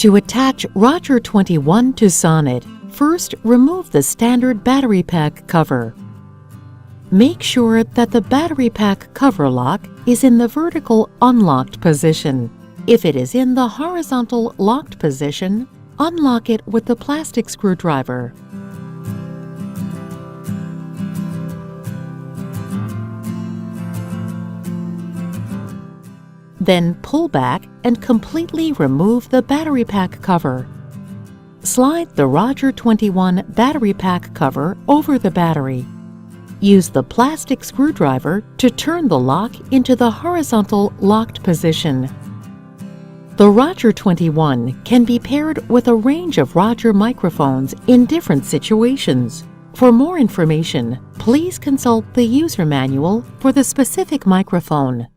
To attach Roger21 to Sonnet, first remove the standard battery pack cover. Make sure that the battery pack cover lock is in the vertical unlocked position. If it is in the horizontal locked position, unlock it with the plastic screwdriver. Then pull back and completely remove the battery pack cover. Slide the Roger21 battery pack cover over the battery. Use the plastic screwdriver to turn the lock into the horizontal locked position. The Roger21 can be paired with a range of Roger microphones in different situations. For more information, please consult the user manual for the specific microphone.